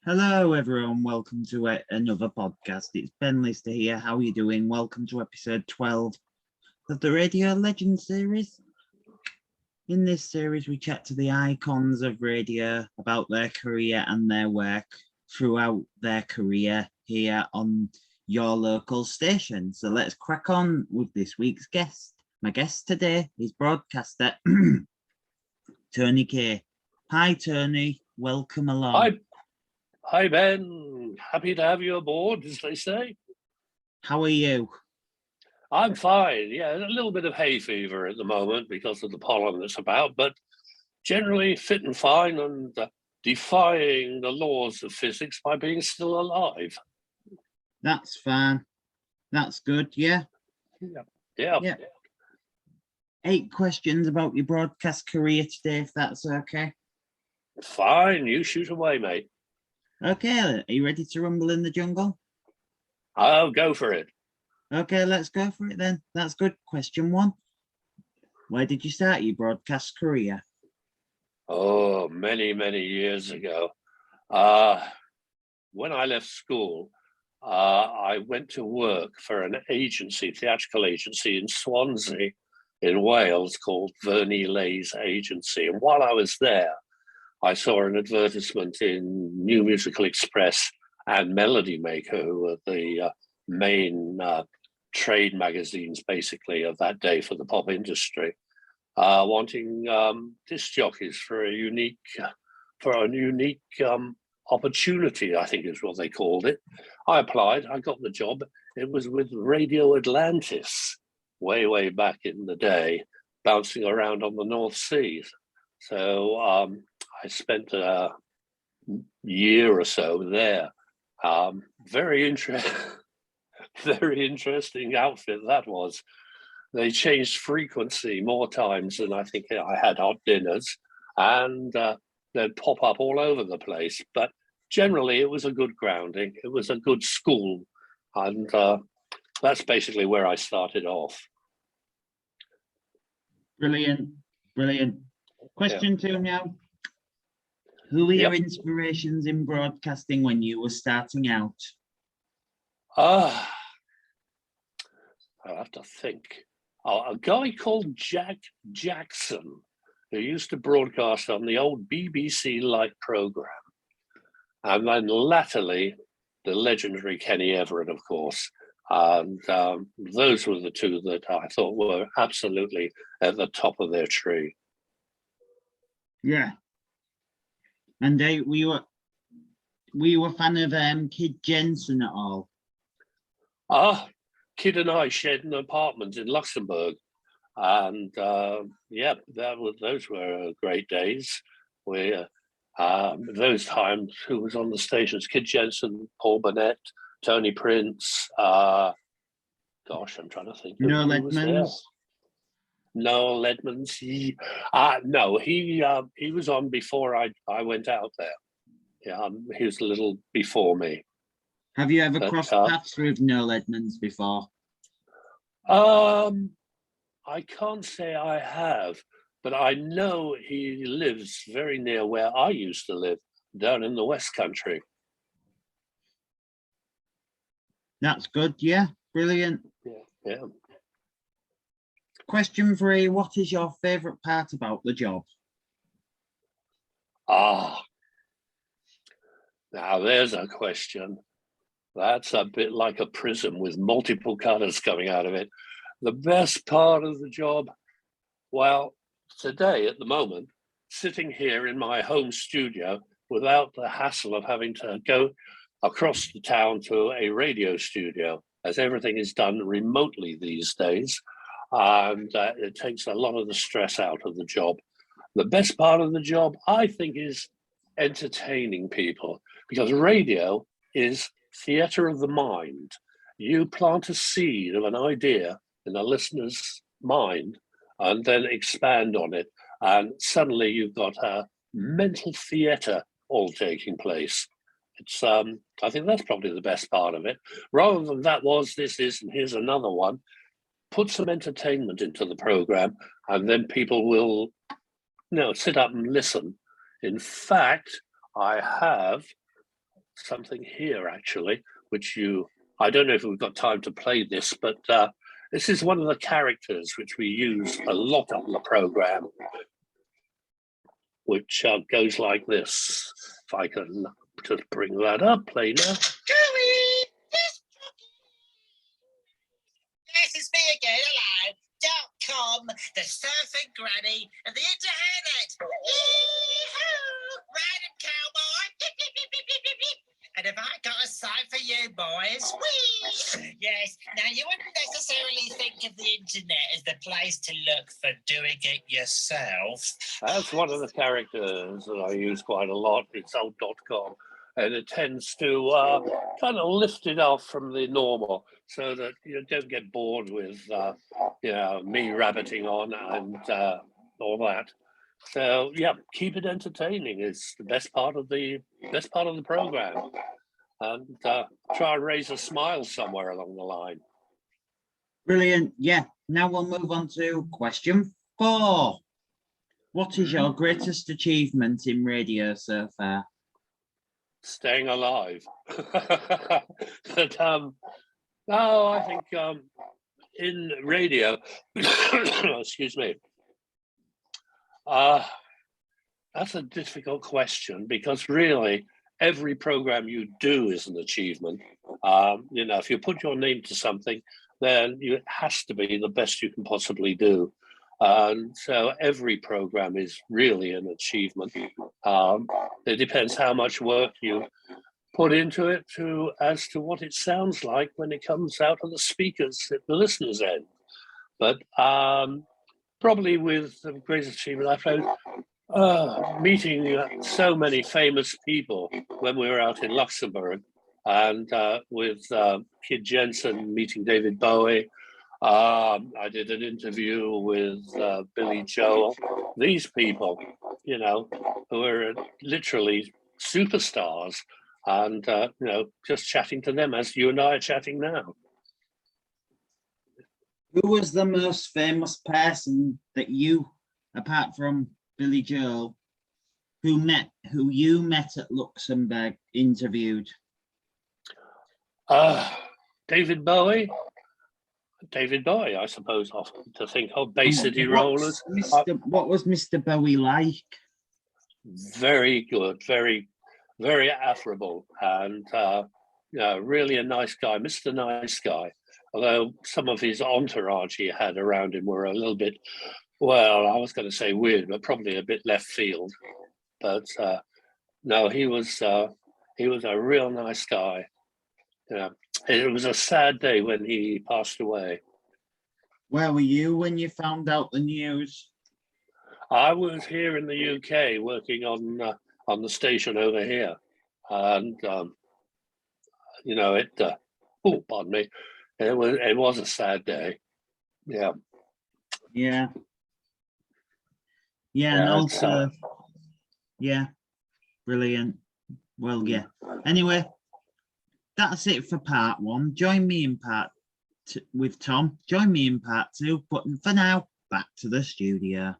Hello, everyone. Welcome to another podcast. It's Ben Lister here. How are you doing? Welcome to episode 12 of the Radio Legend series. In this series, we chat to the icons of radio about their career and their work throughout their career here on your local station. So let's crack on with this week's guest. My guest today is broadcaster Tony Kaye. Hi, Tony. Welcome along. Hi, Ben. Happy to have you aboard, as they say. How are you? I'm fine. Yeah, a little bit of hay fever at the moment because of the pollen that's about, but generally fit and fine and defying the laws of physics by being still alive. That's fine. That's good. Yeah. Yeah. 8 questions about your broadcast career today, if that's okay. Fine. You shoot away, mate. Okay. Are you ready to rumble in the jungle? I'll go for it. Okay, let's go for it then. That's good. Question 1. Where did you start your broadcast career? Oh, many, many years ago. When I left school, I went to work for an agency, theatrical agency in Swansea in Wales called Verney Lay's Agency. And while I was there, I saw an advertisement in New Musical Express and Melody Maker, who were the main trade magazines, basically, of that day for the pop industry, wanting disc jockeys for a unique opportunity, I think is what they called it. I applied. I got the job. It was with Radio Atlantis, way back in the day, bouncing around on the North Sea. So I spent a year or so there. Very interesting outfit that was. They changed frequency more times than I think I had hot dinners, and they'd pop up all over the place. But generally, it was a good grounding. It was a good school, and that's basically where I started off. Brilliant. Question 2 now. Who were your inspirations in broadcasting when you were starting out? I'll have to think. A guy called Jack Jackson, who used to broadcast on the old BBC Light programme. And then latterly, the legendary Kenny Everett, of course. And those were the two that I thought were absolutely at the top of their tree. Yeah. And were you a fan of Kid Jensen at all? Kid and I shared an apartment in Luxembourg, and those were great days. Those times, who was on the stations? Kid Jensen, Paul Burnett, Tony Prince. I'm trying to think. Noel Edmonds. Noel Edmonds. He was on before I went out there. Yeah, he was a little before me. Have you ever crossed paths with Noel Edmonds before? I can't say I have, but I know he lives very near where I used to live, down in the West Country. That's good, yeah. Brilliant. Yeah. Question 3, what is your favourite part about the job? Now there's a question. That's a bit like a prism with multiple colors coming out of it. The best part of the job, well, today at the moment, sitting here in my home studio without the hassle of having to go across the town to a radio studio, as everything is done remotely these days. And it takes a lot of the stress out of the job. The best part of the job, I think, is entertaining people, because radio is theatre of the mind. You plant a seed of an idea in a listener's mind and then expand on it, and suddenly you've got a mental theatre all taking place. It's I think that's probably the best part of it. Rather than that was, this is, and here's another one. Put some entertainment into the program, and then people will, sit up and listen. In fact, I have something here actually, which I don't know if we've got time to play this, but this is one of the characters which we use a lot on the program, which goes like this. If I can just bring that up, play now. Yes, it's me again. Hello. .com, the surfing granny of the internet. Yee-hoo! Random cowboy. Beep, beep, beep, beep, beep, beep, beep. And have I got a sign for you, boys? Whee! Yes. Now, you wouldn't necessarily think of the internet as the place to look for doing it yourself. That's one of the characters that I use quite a lot. It's old.com. And it tends to kind of lift it off from the normal so that you don't get bored with, me rabbiting on and all that. So yeah, keep it entertaining is the best part of the program, and try and raise a smile somewhere along the line. Brilliant. Yeah. Now we'll move on to question 4. What is your greatest achievement in radio so far? Staying alive. But no, I think in radio, excuse me. That's a difficult question because really every program you do is an achievement. If you put your name to something, then it has to be the best you can possibly do. And so every program is really an achievement. It depends how much work you put into it as to what it sounds like when it comes out of the speakers at the listener's end. But probably with the greatest achievement I found meeting so many famous people when we were out in Luxembourg, and with Kid Jensen meeting David Bowie. I did an interview with Billy Joel. These people, who are literally superstars, and just chatting to them as you and I are chatting now. Who was the most famous person that you, apart from Billy Joel, who you met at Luxembourg, interviewed? David Bowie, I suppose, to think of Bay City Rollers. What was Mr. Bowie like? Very good, very, very affable, and really a nice guy, Mr. Nice Guy. Although some of his entourage he had around him were a little bit, well, I was going to say weird, but probably a bit left field. But no, he was a real nice guy. It was a sad day when he passed away. Where were you when you found out the news? I was here in the UK working on the station over here, and pardon me, it was a sad day. Yeah. And also, brilliant. Well, yeah. Anyway, that's it for part 1. Join me in part 2 with Tom. Join me in part 2. But for now, back to the studio.